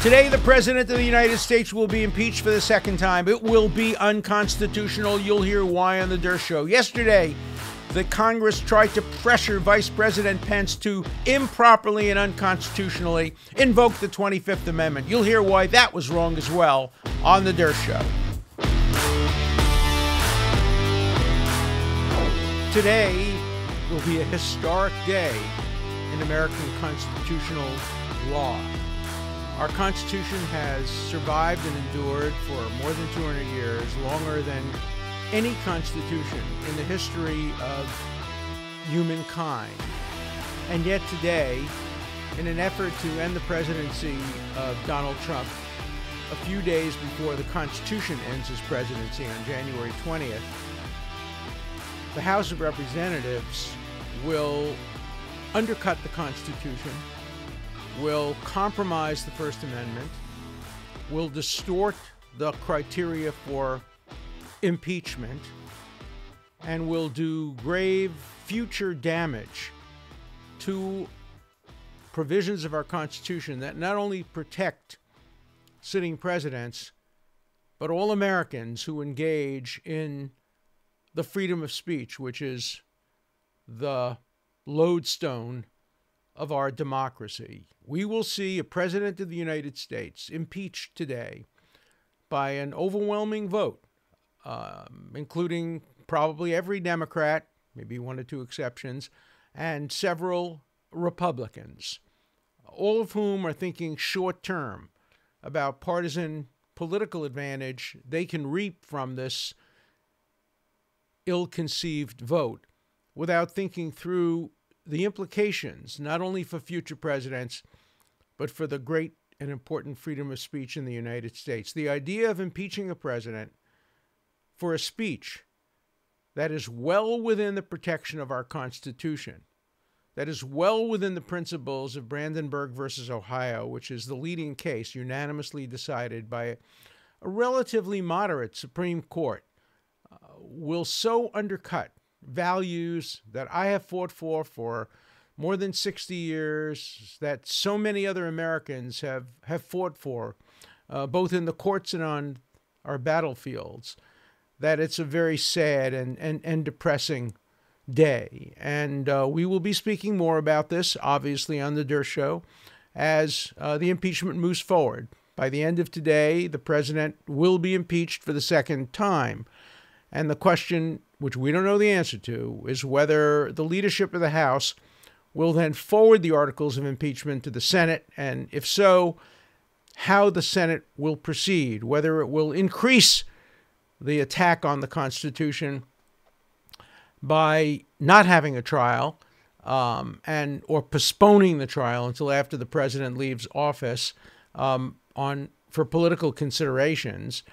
Today, the President of the United States will be impeached for the second time. It will be unconstitutional. You'll hear why on the Dershow. Yesterday, the Congress tried to pressure Vice President Pence to improperly and unconstitutionally invoke the 25th Amendment. You'll hear why that was wrong as well on the Dershow. Today will be a historic day in American constitutional law. Our Constitution has survived and endured for more than 200 years, longer than any constitution in the history of humankind. And yet today, in an effort to end the presidency of Donald Trump, a few days before the Constitution ends his presidency on January 20th, the House of Representatives will undercut the Constitution, will compromise the First Amendment, will distort the criteria for impeachment, and will do grave future damage to provisions of our Constitution that not only protect sitting presidents, but all Americans who engage in the freedom of speech, which is the lodestone of our democracy. We will see a president of the United States impeached today by an overwhelming vote, including probably every Democrat, maybe one or two exceptions, and several Republicans, all of whom are thinking short term about partisan political advantage they can reap from this ill-conceived vote without thinking through the implications, not only for future presidents, but for the great and important freedom of speech in the United States. The idea of impeaching a president for a speech that is well within the protection of our Constitution, that is well within the principles of Brandenburg versus Ohio, which is the leading case unanimously decided by a relatively moderate Supreme Court, will so undercut values that I have fought for more than 60 years, that so many other Americans have fought for, both in the courts and on our battlefields, that it's a very sad and depressing day. And we will be speaking more about this, obviously, on the Dershow as the impeachment moves forward. By the end of today, the president will be impeached for the second time. And the question, which we don't know the answer to, is whether the leadership of the House will then forward the articles of impeachment to the Senate, and if so, how the Senate will proceed, whether it will increase the attack on the Constitution by not having a trial or postponing the trial until after the president leaves office for political considerations,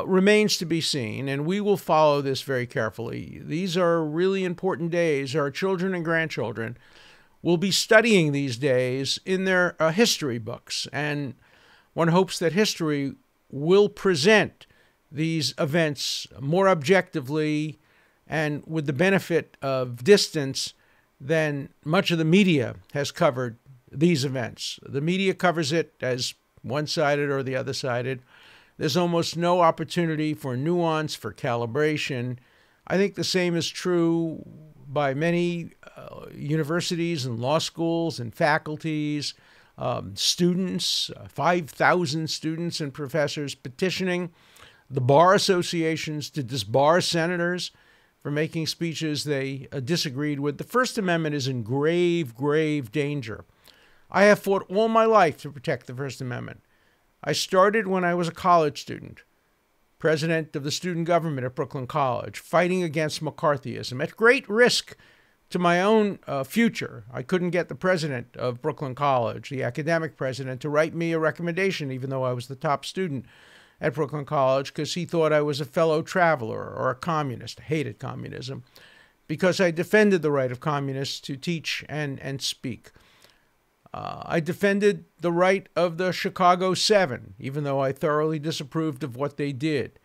remains to be seen, and we will follow this very carefully. These are really important days. Our children and grandchildren will be studying these days in their history books, and one hopes that history will present these events more objectively and with the benefit of distance than much of the media has covered these events. The media covers it as one-sided or the other-sided. There's almost no opportunity for nuance, for calibration. I think the same is true by many universities and law schools and faculties, students, 5,000 students and professors petitioning the bar associations to disbar senators for making speeches they disagreed with. The First Amendment is in grave, grave danger. I have fought all my life to protect the First Amendment. I started when I was a college student, president of the student government at Brooklyn College, fighting against McCarthyism at great risk to my own future. I couldn't get the president of Brooklyn College, the academic president, to write me a recommendation, even though I was the top student at Brooklyn College, because he thought I was a fellow traveler or a communist, hated communism, because I defended the right of communists to teach and speak. I defended the right of the Chicago Seven, even though I thoroughly disapproved of what they did.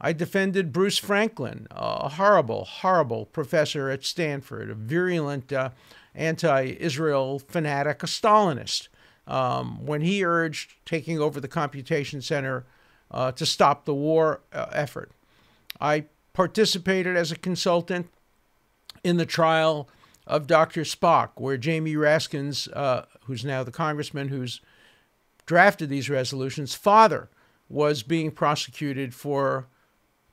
I defended Bruce Franklin, a horrible, horrible professor at Stanford, a virulent anti-Israel fanatic, a Stalinist. when he urged taking over the computation center to stop the war effort. I participated as a consultant in the trial of Dr. Spock, where Jamie Raskin's, who's now the congressman who's drafted these resolutions, father was being prosecuted for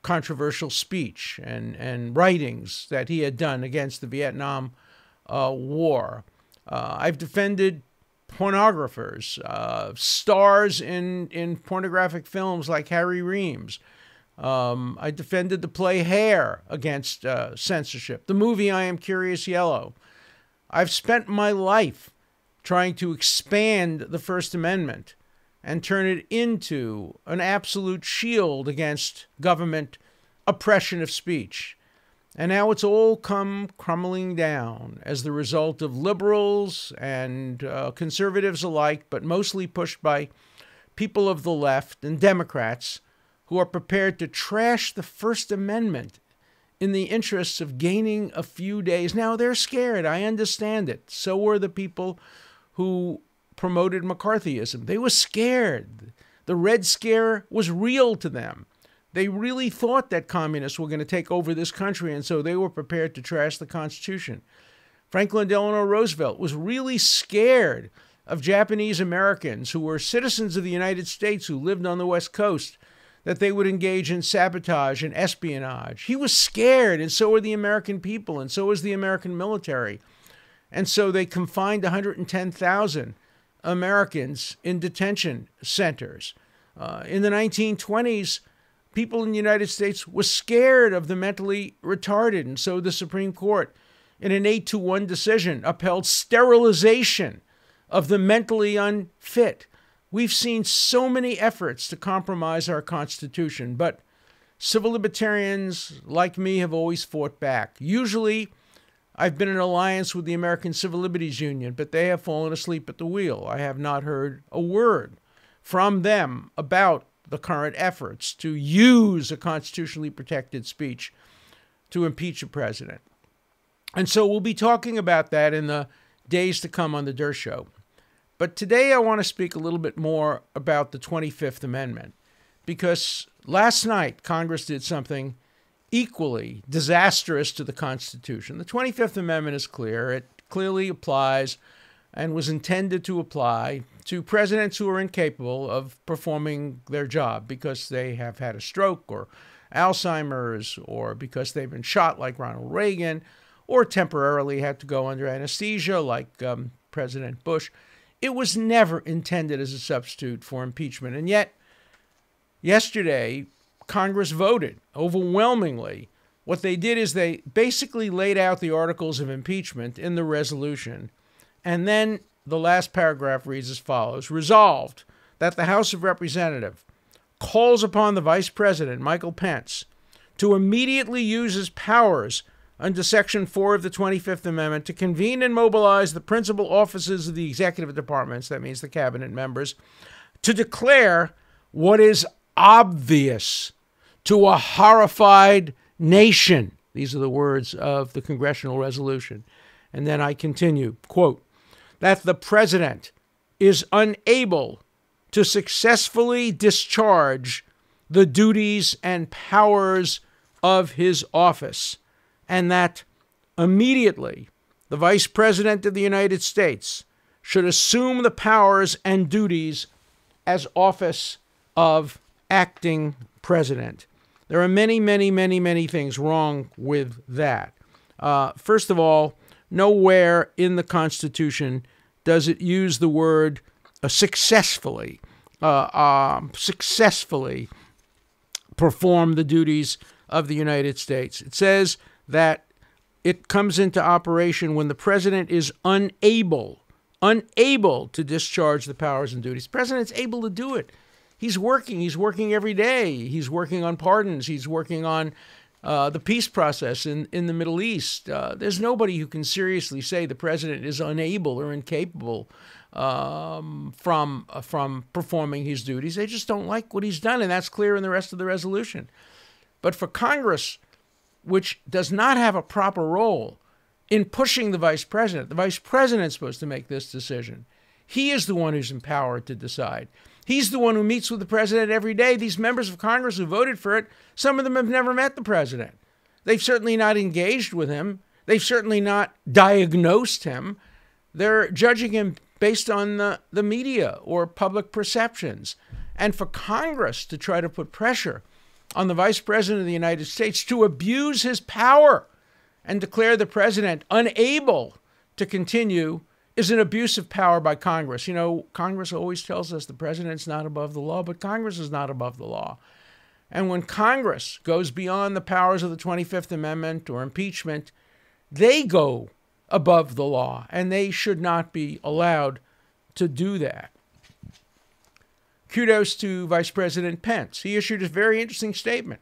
controversial speech and writings that he had done against the Vietnam War. I've defended pornographers, stars in pornographic films like Harry Reams. I defended the play Hair against censorship, the movie I Am Curious Yellow. I've spent my life trying to expand the First Amendment and turn it into an absolute shield against government oppression of speech. And now it's all come crumbling down as the result of liberals and conservatives alike, but mostly pushed by people of the left and Democrats who are prepared to trash the First Amendment in the interests of gaining a few days. Now, they're scared. I understand it. So were the people who promoted McCarthyism. They were scared. The Red Scare was real to them. They really thought that communists were going to take over this country, and so they were prepared to trash the Constitution. Franklin Delano Roosevelt was really scared of Japanese Americans who were citizens of the United States who lived on the West Coast, that they would engage in sabotage and espionage. He was scared, and so were the American people, and so was the American military. And so they confined 110,000 Americans in detention centers. In the 1920s, people in the United States were scared of the mentally retarded, and so the Supreme Court, in an 8-1 decision, upheld sterilization of the mentally unfit. We've seen so many efforts to compromise our Constitution, but civil libertarians like me have always fought back. Usually, I've been in alliance with the American Civil Liberties Union, but they have fallen asleep at the wheel. I have not heard a word from them about the current efforts to use a constitutionally protected speech to impeach a president. And so we'll be talking about that in the days to come on the Dershow. But today I want to speak a little bit more about the 25th Amendment, because last night Congress did something equally disastrous to the Constitution. The 25th Amendment is clear. It clearly applies and was intended to apply to presidents who are incapable of performing their job because they have had a stroke or Alzheimer's, or because they've been shot like Ronald Reagan, or temporarily had to go under anesthesia like President Bush. It was never intended as a substitute for impeachment. And yet, yesterday, Congress voted overwhelmingly. What they did is they basically laid out the articles of impeachment in the resolution. And then the last paragraph reads as follows: Resolved that the House of Representatives calls upon the Vice President, Michael Pence, to immediately use his powers under Section 4 of the 25th Amendment to convene and mobilize the principal officers of the executive departments, that means the cabinet members, to declare what is obvious to a horrified nation. These are the words of the congressional resolution. And then I continue, quote, that the president is unable to successfully discharge the duties and powers of his office, and that immediately the Vice President of the United States should assume the powers and duties as office of acting president. There are many, many, many, many things wrong with that. First of all, nowhere in the Constitution does it use the word successfully perform the duties of the United States. It says that it comes into operation when the president is unable to discharge the powers and duties. The president's able to do it. He's working every day. He's working on pardons. He's working on the peace process in the Middle East. There's nobody who can seriously say the president is unable or incapable from performing his duties. They just don't like what he's done, and that's clear in the rest of the resolution. But for Congress, which does not have a proper role in pushing the vice president's supposed to make this decision. He is the one who's empowered to decide. He's the one who meets with the president every day. These members of Congress who voted for it, some of them have never met the president. They've certainly not engaged with him. They've certainly not diagnosed him. They're judging him based on the media or public perceptions. And for Congress to try to put pressure on the Vice President of the United States to abuse his power and declare the president unable to continue is an abuse of power by Congress. You know, Congress always tells us the president's not above the law, but Congress is not above the law. And when Congress goes beyond the powers of the 25th Amendment or impeachment, they go above the law, and they should not be allowed to do that. Kudos to Vice President Pence. He issued a very interesting statement.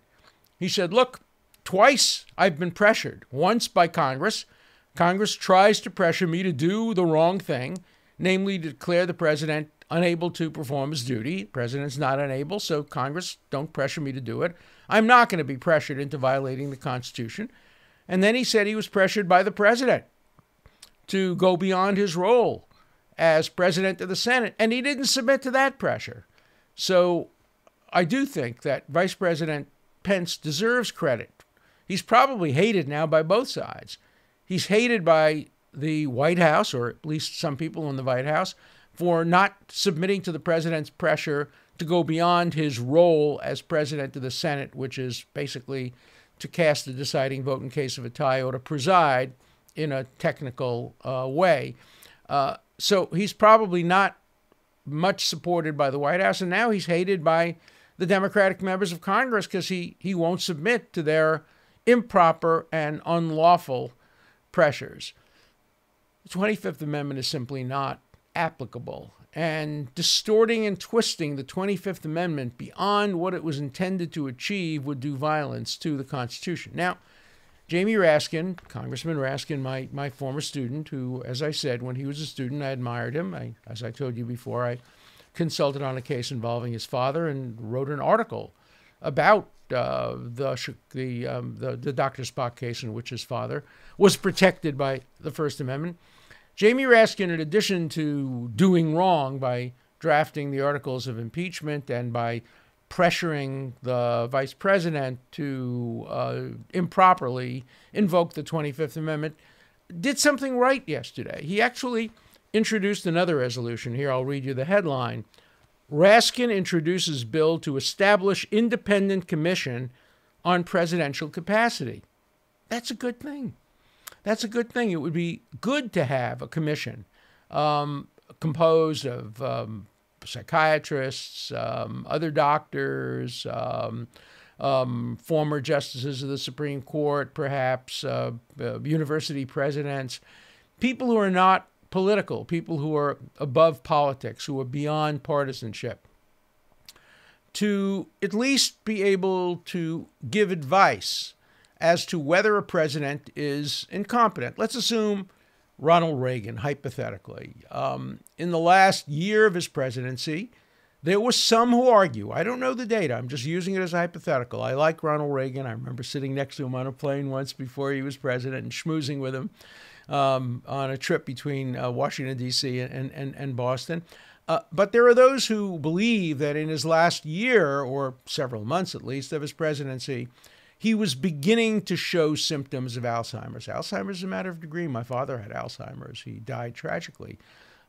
He said, look, twice I've been pressured. Once by Congress. Congress tries to pressure me to do the wrong thing, namely to declare the president unable to perform his duty. The president's not unable, so Congress, don't pressure me to do it. I'm not going to be pressured into violating the Constitution. And then he said he was pressured by the president to go beyond his role as president of the Senate, and he didn't submit to that pressure. So I do think that Vice President Pence deserves credit. He's probably hated now by both sides. He's hated by the White House, or at least some people in the White House, for not submitting to the president's pressure to go beyond his role as president of the Senate, which is basically to cast the deciding vote in case of a tie or to preside in a technical way. So he's probably not much supported by the White House, and now he's hated by the Democratic members of Congress because he won't submit to their improper and unlawful pressures. The 25th Amendment is simply not applicable, and distorting and twisting the 25th Amendment beyond what it was intended to achieve would do violence to the Constitution. Now, Jamie Raskin, Congressman Raskin, my former student, who, as I said, when he was a student, I admired him. As I told you before, I consulted on a case involving his father and wrote an article about the Dr. Spock case in which his father was protected by the First Amendment. Jamie Raskin, in addition to doing wrong by drafting the articles of impeachment and by pressuring the vice president to improperly invoke the 25th Amendment, did something right yesterday. He actually introduced another resolution. Here, I'll read you the headline. Raskin introduces bill to establish independent commission on presidential capacity. That's a good thing. That's a good thing. It would be good to have a commission composed of psychiatrists, other doctors, former justices of the Supreme Court, perhaps university presidents, people who are not political, people who are above politics, who are beyond partisanship, to at least be able to give advice as to whether a president is incompetent. Let's assume Ronald Reagan, hypothetically. In the last year of his presidency, there were some who argue, I don't know the data, I'm just using it as a hypothetical. I like Ronald Reagan. I remember sitting next to him on a plane once before he was president and schmoozing with him on a trip between Washington, D.C. and Boston. But there are those who believe that in his last year, or several months at least, of his presidency, he was beginning to show symptoms of Alzheimer's. Alzheimer's is a matter of degree. My father had Alzheimer's. He died tragically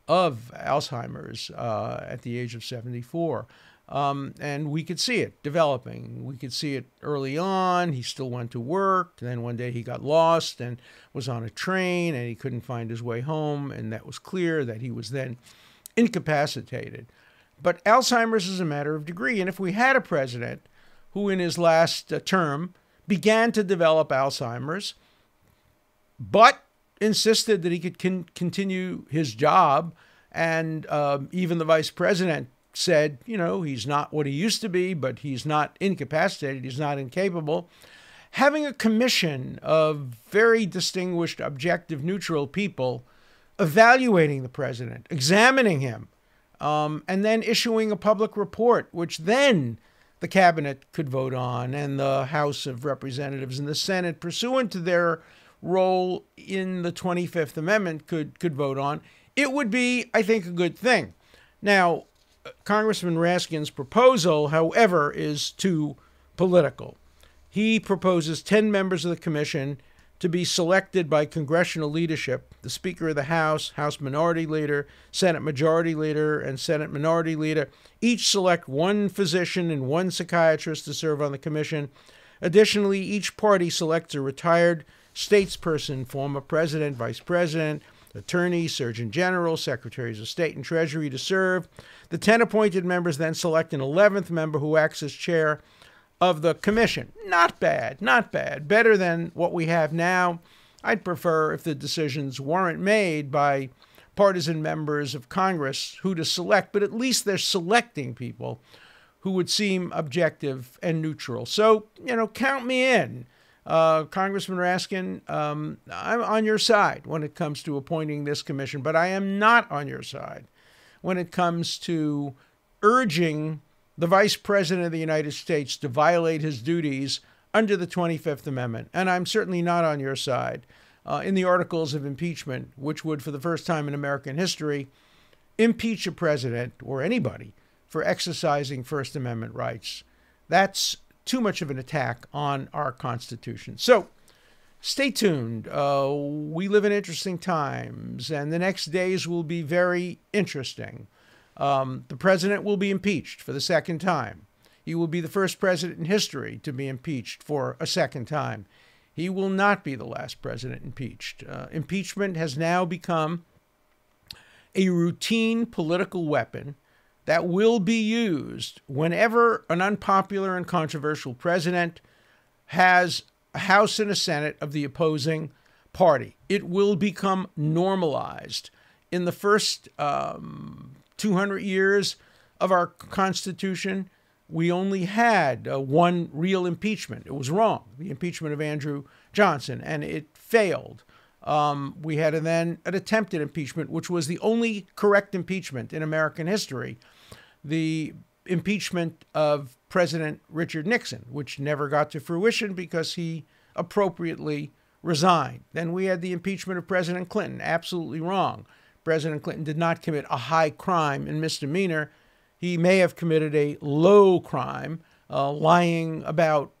of Alzheimer's at the age of 74. And we could see it developing. We could see it early on. He still went to work. Then one day he got lost and was on a train and he couldn't find his way home. And that was clear that he was then incapacitated. But Alzheimer's is a matter of degree. And if we had a president who in his last term began to develop Alzheimer's, but insisted that he could continue his job, and even the vice president said, you know, he's not what he used to be, but he's not incapacitated, he's not incapable. Having a commission of very distinguished, objective, neutral people evaluating the president, examining him, and then issuing a public report, which then the cabinet could vote on, and the House of Representatives and the Senate, pursuant to their role in the 25th Amendment, could vote on. it would be, I think, a good thing. Now, Congressman Raskin's proposal, however, is too political. He proposes 10 members of the commission to be selected by congressional leadership, the Speaker of the House, House Minority Leader, Senate Majority Leader, and Senate Minority Leader. Each select one physician and one psychiatrist to serve on the commission. Additionally, each party selects a retired statesperson, former president, vice president, attorney, surgeon general, secretaries of state and treasury to serve. The 10 appointed members then select an 11th member who acts as chair of the commission. Not bad, not bad. Better than what we have now. I'd prefer if the decisions weren't made by partisan members of Congress who to select, but at least they're selecting people who would seem objective and neutral. So, count me in. Congressman Raskin, I'm on your side when it comes to appointing this commission, but I am not on your side when it comes to urging the Vice President of the United States to violate his duties under the 25th Amendment. And I'm certainly not on your side in the articles of impeachment, which would, for the first time in American history, impeach a president or anybody for exercising First Amendment rights. That's too much of an attack on our Constitution. So stay tuned. We live in interesting times, and the next days will be very interesting. The president will be impeached for the second time. He will be the first president in history to be impeached for a second time. He will not be the last president impeached. Impeachment has now become a routine political weapon that will be used whenever an unpopular and controversial president has a House and a Senate of the opposing party. It will become normalized. In the first 200 years of our Constitution, we only had one real impeachment. It was wrong, the impeachment of Andrew Johnson, and it failed. We had then an attempted impeachment, which was the only correct impeachment in American history, the impeachment of President Richard Nixon, which never got to fruition because he appropriately resigned. Then we had the impeachment of President Clinton, absolutely wrong. President Clinton did not commit a high crime and misdemeanor. He may have committed a low crime, lying about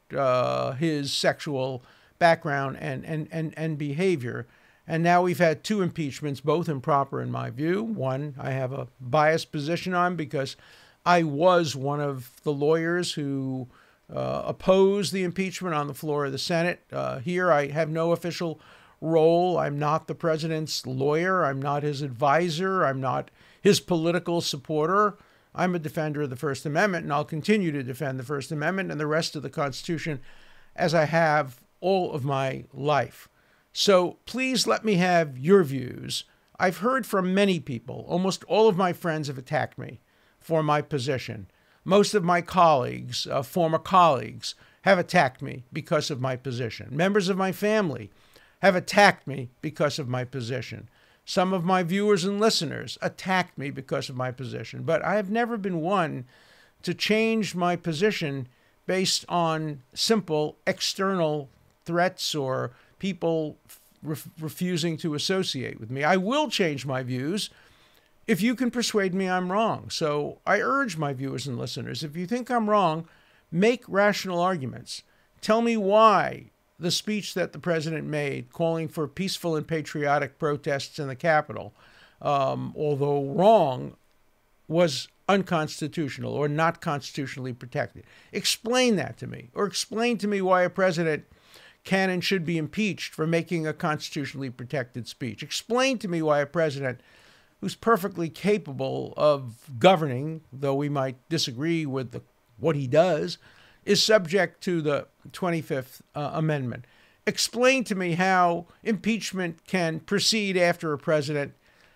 his sexual background and behavior. And now we've had two impeachments, both improper in my view. One, I have a biased position on because I was one of the lawyers who opposed the impeachment on the floor of the Senate. Here I have no official role. I'm not the president's lawyer. I'm not his advisor. I'm not his political supporter. I'm a defender of the First Amendment, and I'll continue to defend the First Amendment and the rest of the Constitution as I have all of my life. So please let me have your views. I've heard from many people. Almost all of my friends have attacked me for my position. Most of my colleagues, former colleagues, have attacked me because of my position. Members of my family have attacked me because of my position. Some of my viewers and listeners attacked me because of my position. But I have never been one to change my position based on simple external threats or people refusing to associate with me. I will change my views if you can persuade me I'm wrong. So I urge my viewers and listeners, if you think I'm wrong, make rational arguments. Tell me why the speech that the president made calling for peaceful and patriotic protests in the Capitol, although wrong, was unconstitutional or not constitutionally protected. Explain that to me, or explain to me why a president can and should be impeached for making a constitutionally protected speech. Explain to me why a president who's perfectly capable of governing, though we might disagree with what he does, is subject to the 25th Amendment. Explain to me how impeachment can proceed after a president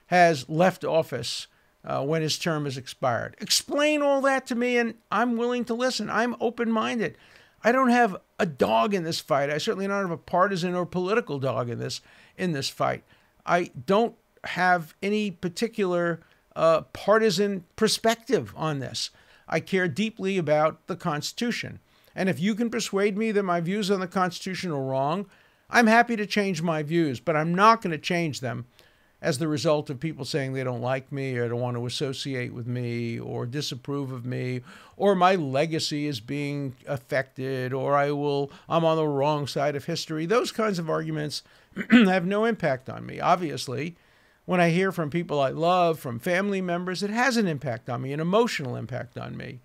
has left office when his term has expired. Explain all that to me, and I'm willing to listen. I'm open-minded. I don't have a dog in this fight. I certainly don't have a partisan or political dog in this fight. I don't have any particular partisan perspective on this. I care deeply about the Constitution. And if you can persuade me that my views on the Constitution are wrong, I'm happy to change my views, but I'm not going to change them as the result of people saying they don't like me or don't want to associate with me or disapprove of me, or my legacy is being affected, or I'm on the wrong side of history. Those kinds of arguments have no impact on me. Obviously, when I hear from people I love, from family members, it has an impact on me, an emotional impact on me.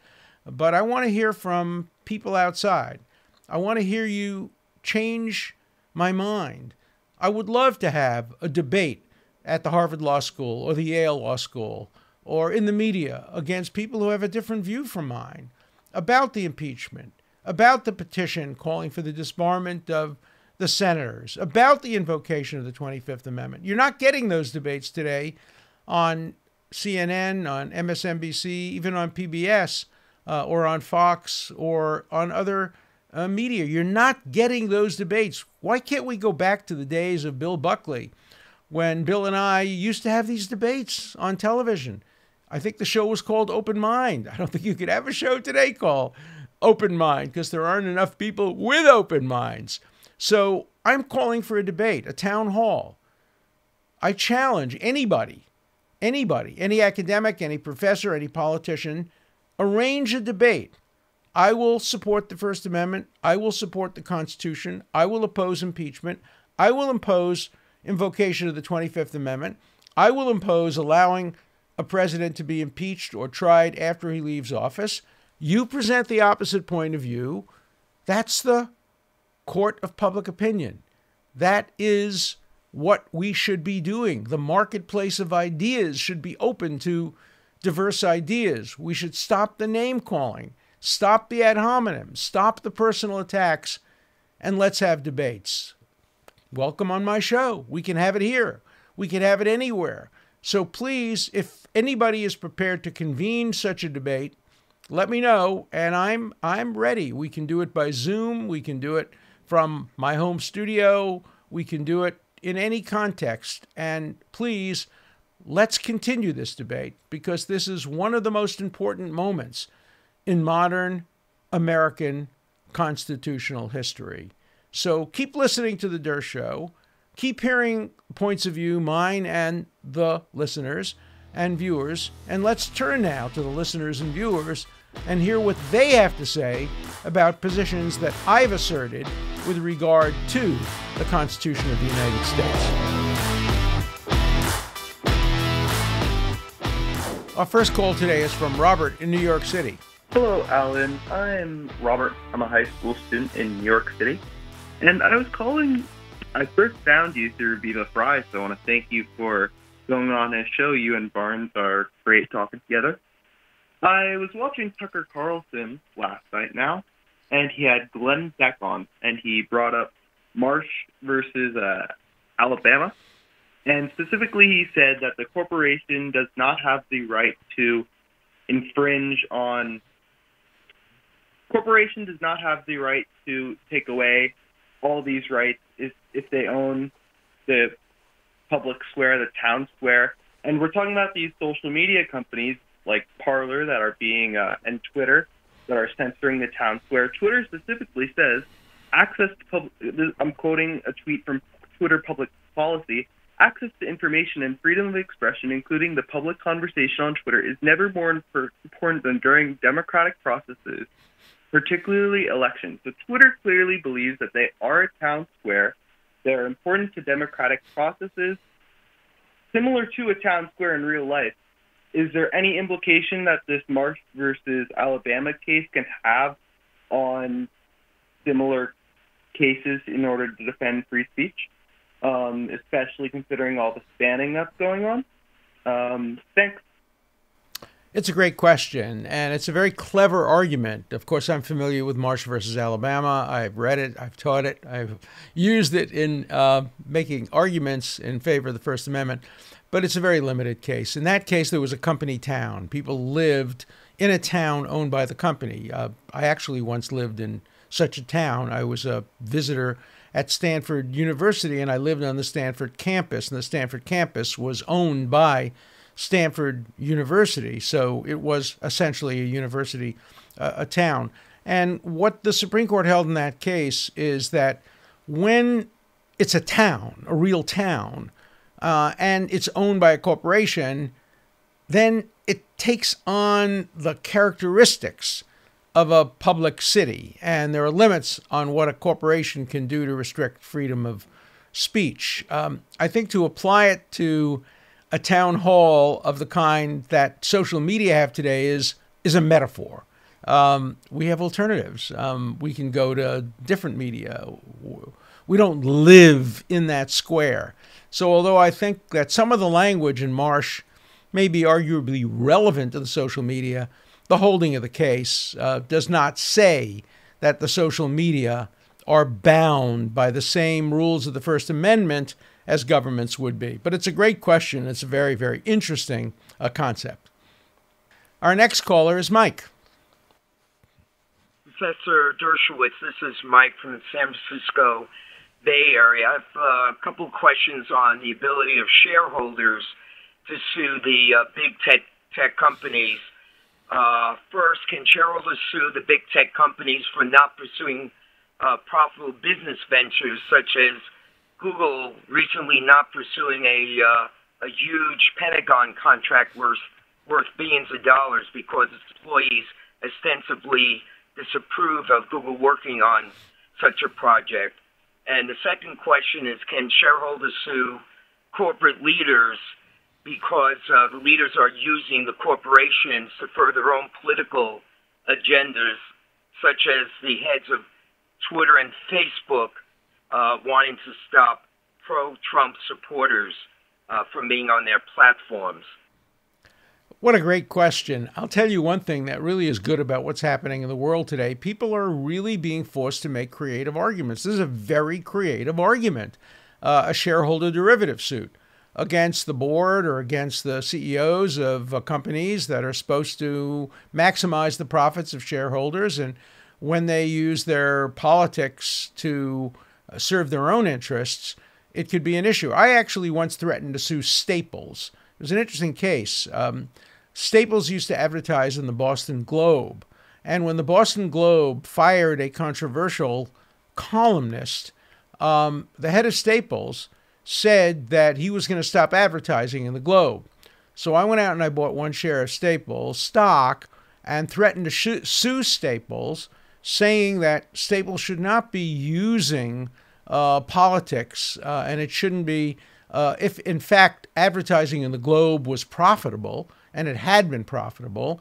But I want to hear from people outside. I want to hear you change my mind. I would love to have a debate at the Harvard Law School or the Yale Law School or in the media against people who have a different view from mine about the impeachment, about the petition calling for the disbarment of the senators, about the invocation of the 25th Amendment. You're not getting those debates today on CNN, on MSNBC, even on PBS or on Fox or on other media. You're not getting those debates. Why can't we go back to the days of Bill Buckley, when Bill and I used to have these debates on television? I think the show was called Open Mind. I don't think you could have a show today called Open Mind because there aren't enough people with open minds. So I'm calling for a debate, a town hall. I challenge anybody, any academic, any professor, any politician, arrange a debate. I will support the First Amendment. I will support the Constitution. I will oppose impeachment. I will impose invocation of the 25th Amendment. I will impose allowing a president to be impeached or tried after he leaves office. You present the opposite point of view. That's the court of public opinion. That is what we should be doing. The marketplace of ideas should be open to diverse ideas. We should stop the name calling, stop the ad hominem, stop the personal attacks, and let's have debates. Welcome on my show. We can have it here. We can have it anywhere. So please, if anybody is prepared to convene such a debate, let me know, and I'm ready. We can do it by Zoom. We can do it from my home studio. We can do it in any context. And please, let's continue this debate, because this is one of the most important moments in modern American constitutional history. So keep listening to The Dershow. Keep hearing points of view, mine and the listeners and viewers. And let's turn now to the listeners and viewers and hear what they have to say about positions that I've asserted with regard to the Constitution of the United States. Our first call today is from Robert in New York City. Hello, Alan. I'm Robert. I'm a high school student in New York City. And I was calling, I first found you through Viva Fry, so I want to thank you for going on his show. You and Barnes are great talking together. I was watching Tucker Carlson last night now, and he had Glenn Beck on, and he brought up Marsh versus Alabama. And specifically, he said that the corporation does not have the right to infringe on... Corporation does not have the right to take away all these rights if they own the public square, the town square. And we're talking about these social media companies like Parler that are being, and Twitter, that are censoring the town square. Twitter specifically says, access to I'm quoting a tweet from Twitter public policy, access to information and freedom of expression, including the public conversation on Twitter, is never more important than during democratic processes, particularly elections. So Twitter clearly believes that they are a town square. They're important to democratic processes, similar to a town square in real life. Is there any implication that this Marsh versus Alabama case can have on similar cases in order to defend free speech, especially considering all the spanning that's going on? Thanks. It's a great question, and it's a very clever argument. Of course, I'm familiar with Marsh versus Alabama. I've read it. I've taught it. I've used it in making arguments in favor of the First Amendment, but it's a very limited case. In that case, there was a company town. People lived in a town owned by the company. I actually once lived in such a town. I was a visitor at Stanford University, and I lived on the Stanford campus, and the Stanford campus was owned by Stanford University. So it was essentially a university, a town. And what the Supreme Court held in that case is that when it's a town, a real town, and it's owned by a corporation, then it takes on the characteristics of a public city. And there are limits on what a corporation can do to restrict freedom of speech. I think to apply it to a town hall of the kind that social media have today is a metaphor. We have alternatives. We can go to different media. We don't live in that square. So although I think that some of the language in Marsh may be arguably relevant to the social media, the holding of the case does not say that the social media are bound by the same rules of the First Amendment as governments would be. But it's a great question. It's a very, very interesting concept. Our next caller is Mike. Professor Dershowitz, this is Mike from the San Francisco Bay Area. I have a couple of questions on the ability of shareholders to sue the big tech companies. First, can shareholders sue the big tech companies for not pursuing profitable business ventures, such as Google recently not pursuing a huge Pentagon contract worth billions of dollars because its employees ostensibly disapprove of Google working on such a project? And the second question is, can shareholders sue corporate leaders because the leaders are using the corporations to further their own political agendas, such as the heads of Twitter and Facebook wanting to stop pro-Trump supporters from being on their platforms? What a great question. I'll tell you one thing that really is good about what's happening in the world today. People are really being forced to make creative arguments. This is a very creative argument, a shareholder derivative suit against the board or against the CEOs of companies that are supposed to maximize the profits of shareholders. And when they use their politics to serve their own interests, it could be an issue. I actually once threatened to sue Staples. It was an interesting case. Staples used to advertise in the Boston Globe. And when the Boston Globe fired a controversial columnist, the head of Staples said that he was going to stop advertising in the Globe. So I went out and I bought one share of Staples stock and threatened to sue Staples, saying that Staples should not be using politics and it shouldn't be, if in fact advertising in the Globe was profitable, and it had been profitable,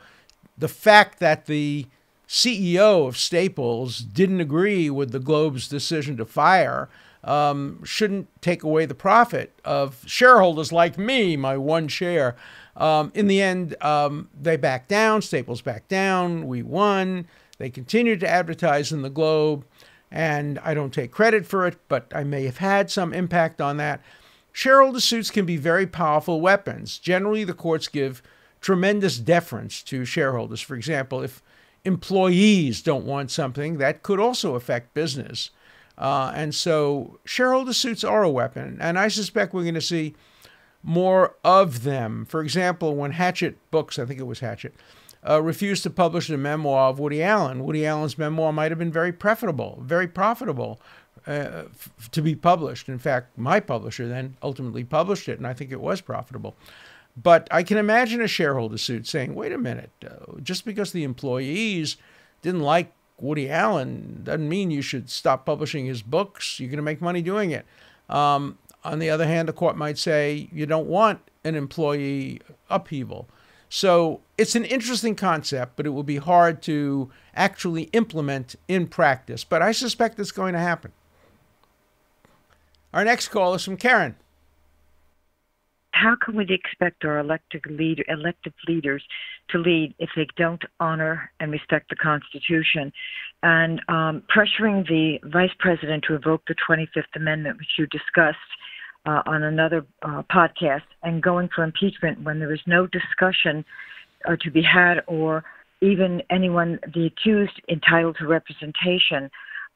the fact that the CEO of Staples didn't agree with the Globe's decision to fire shouldn't take away the profit of shareholders like me, my one share. In the end, they backed down. Staples backed down. We won. They continued to advertise in the Globe, and I don't take credit for it, but I may have had some impact on that. Shareholder suits can be very powerful weapons. Generally, the courts give tremendous deference to shareholders. For example, if employees don't want something, that could also affect business. And so shareholder suits are a weapon, and I suspect we're going to see more of them. For example, when Hachette Books, I think it was Hachette, refused to publish the memoir of Woody Allen. Woody Allen's memoir might have been very profitable to be published. In fact, my publisher then ultimately published it, and I think it was profitable. But I can imagine a shareholder suit saying, wait a minute, just because the employees didn't like Woody Allen doesn't mean you should stop publishing his books. You're going to make money doing it. On the other hand, the court might say you don't want an employee upheaval. So it's an interesting concept, but it will be hard to actually implement in practice. But I suspect it's going to happen. Our next call is from Karen. How can we expect our elected leaders to lead if they don't honor and respect the Constitution? And pressuring the Vice President to invoke the 25th Amendment, which you discussed on another podcast, and going for impeachment when there is no discussion to be had or even anyone, the accused, entitled to representation.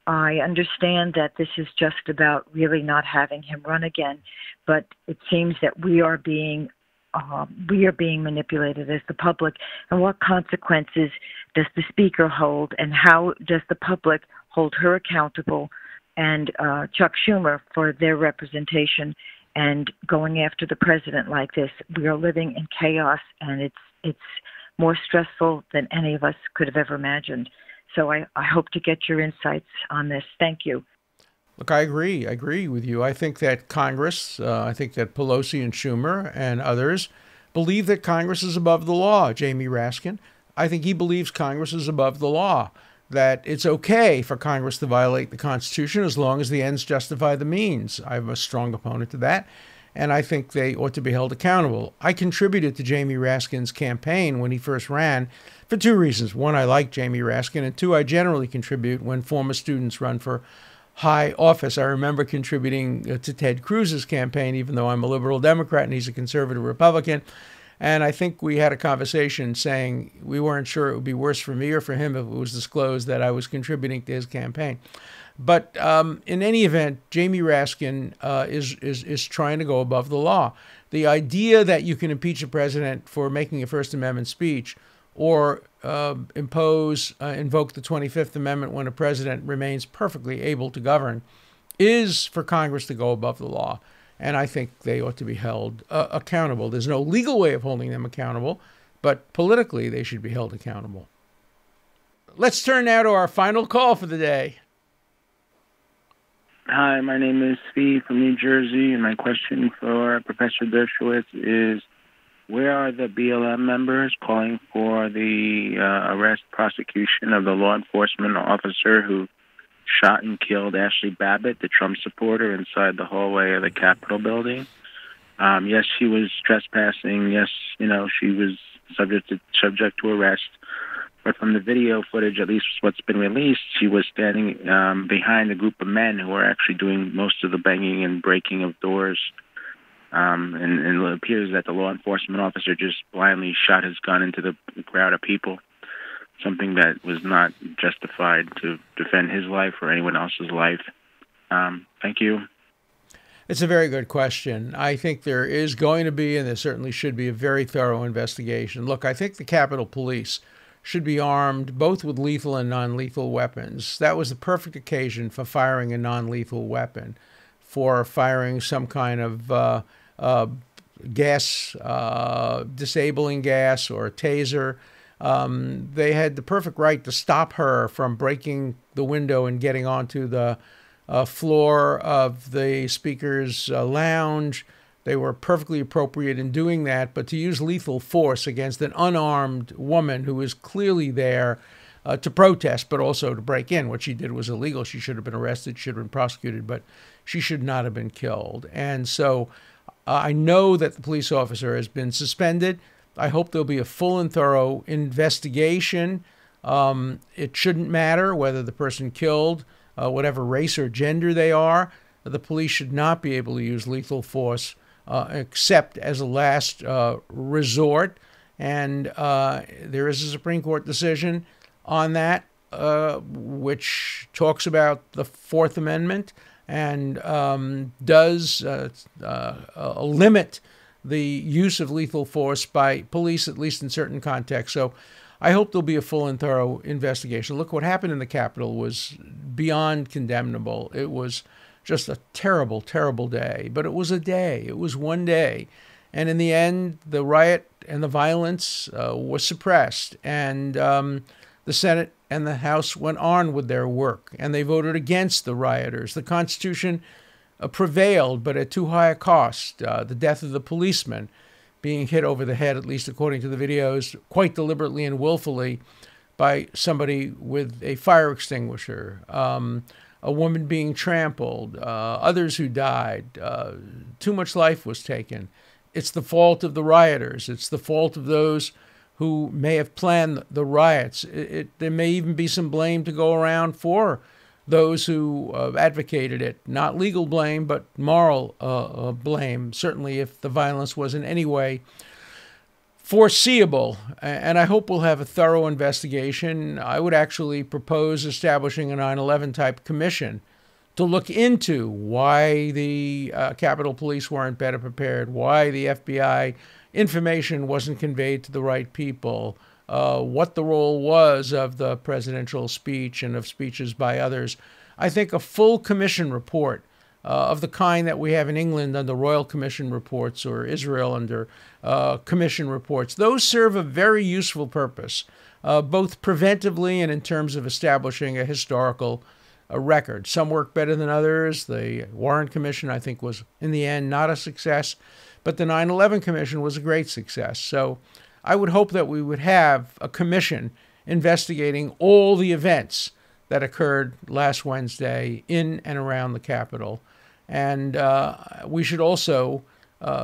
I understand that this is just about really not having him run again, but it seems that we are being manipulated as the public. And what consequences does the Speaker hold, and how does the public hold her accountable and Chuck Schumer for their representation and going after the president like this. We are living in chaos, and it's more stressful than any of us could have ever imagined. So I hope to get your insights on this. Thank you. Look, I agree. I agree with you. I think that Congress, I think that Pelosi and Schumer and others believe that Congress is above the law. Jamie Raskin, I think he believes Congress is above the law, that it's okay for Congress to violate the Constitution as long as the ends justify the means. I'm a strong opponent to that, and I think they ought to be held accountable. I contributed to Jamie Raskin's campaign when he first ran for two reasons. One, I like Jamie Raskin, and two, I generally contribute when former students run for high office. I remember contributing to Ted Cruz's campaign, even though I'm a liberal Democrat and he's a conservative Republican. And I think we had a conversation saying we weren't sure it would be worse for me or for him if it was disclosed that I was contributing to his campaign. But in any event, Jamie Raskin is trying to go above the law. The idea that you can impeach a president for making a First Amendment speech or invoke the 25th Amendment when a president remains perfectly able to govern is for Congress to go above the law. And I think they ought to be held accountable. There's no legal way of holding them accountable, but politically they should be held accountable. Let's turn now to our final call for the day. Hi, my name is Steve from New Jersey, and my question for Professor Dershowitz is, where are the BLM members calling for the arrest prosecution of the law enforcement officer who shot and killed Ashley Babbitt, the Trump supporter, inside the hallway of the Capitol building? Yes, she was trespassing. Yes, she was subject to arrest. But from the video footage, at least what's been released, she was standing behind a group of men who were actually doing most of the banging and breaking of doors. And it appears that the law enforcement officer just blindly shot his gun into the crowd of people, something that was not justified to defend his life or anyone else's life. Thank you. It's a very good question. I think there is going to be, and there certainly should be, a very thorough investigation. Look, I think the Capitol Police should be armed both with lethal and non-lethal weapons. That was the perfect occasion for firing a non-lethal weapon, for firing some kind of gas, disabling gas or a taser. They had the perfect right to stop her from breaking the window and getting onto the floor of the Speaker's lounge. They were perfectly appropriate in doing that, but to use lethal force against an unarmed woman who was clearly there to protest, but also to break in. What she did was illegal. She should have been arrested, should have been prosecuted, but she should not have been killed. And so I know that the police officer has been suspended. I hope there'll be a full and thorough investigation. It shouldn't matter whether the person killed, whatever race or gender they are. The police should not be able to use lethal force except as a last resort. And there is a Supreme Court decision on that, which talks about the Fourth Amendment and does limit the use of lethal force by police, at least in certain contexts. So I hope there'll be a full and thorough investigation. Look, what happened in the Capitol was beyond condemnable. It was just a terrible, terrible day. But it was a day. It was one day. And in the end, the riot and the violence was suppressed. And the Senate and the House went on with their work. And they voted against the rioters. The Constitution prevailed, but at too high a cost. The death of the policeman being hit over the head, at least according to the videos, quite deliberately and willfully by somebody with a fire extinguisher. A woman being trampled, others who died. Too much life was taken. It's the fault of the rioters. It's the fault of those who may have planned the riots. There may even be some blame to go around for those who advocated it. Not legal blame, but moral blame, certainly if the violence was in any way foreseeable. And I hope we'll have a thorough investigation. I would actually propose establishing a 9/11 type commission to look into why the Capitol Police weren't better prepared, why the FBI information wasn't conveyed to the right people, what the role was of the presidential speech and of speeches by others. I think a full commission report of the kind that we have in England under Royal Commission reports, or Israel under Commission reports. Those serve a very useful purpose, both preventively and in terms of establishing a historical record. Some work better than others. The Warren Commission, I think, was, in the end, not a success, but the 9/11 Commission was a great success. So I would hope that we would have a commission investigating all the events that occurred last Wednesday in and around the Capitol. And we should also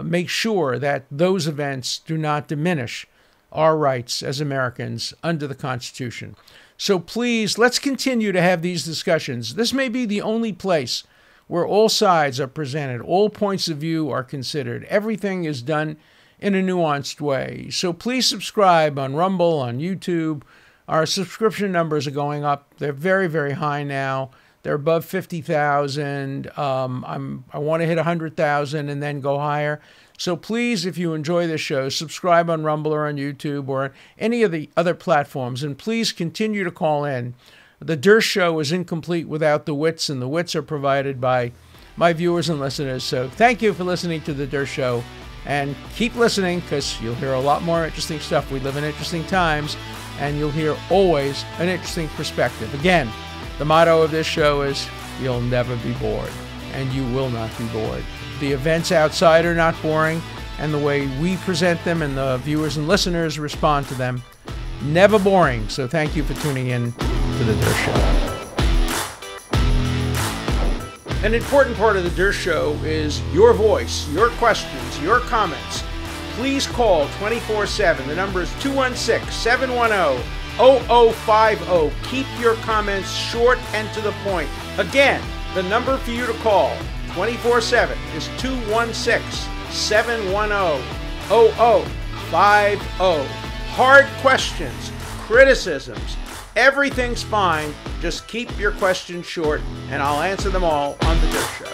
make sure that those events do not diminish our rights as Americans under the Constitution. So please, let's continue to have these discussions. This may be the only place where all sides are presented, all points of view are considered. Everything is done in a nuanced way. So please subscribe on Rumble, on YouTube. Our subscription numbers are going up. They're very, very high now. They're above 50,000. I want to hit 100,000 and then go higher. So please, if you enjoy this show, subscribe on Rumble or on YouTube or on any of the other platforms. And please continue to call in. The Dershow is incomplete without the wits, and the wits are provided by my viewers and listeners. So thank you for listening to The Dershow. And keep listening, because you'll hear a lot more interesting stuff. We live in interesting times, and you'll hear always an interesting perspective. Again, the motto of this show is, you'll never be bored, and you will not be bored. The events outside are not boring, and the way we present them and the viewers and listeners respond to them, never boring. So thank you for tuning in to The Dershow. An important part of The Dershow is your voice, your questions, your comments. Please call 24/7. The number is 216-710-0050. Keep your comments short and to the point. Again, the number for you to call 24/7 is 216-710-0050. Hard questions, criticisms, everything's fine. Just keep your questions short, and I'll answer them all on The Dershow.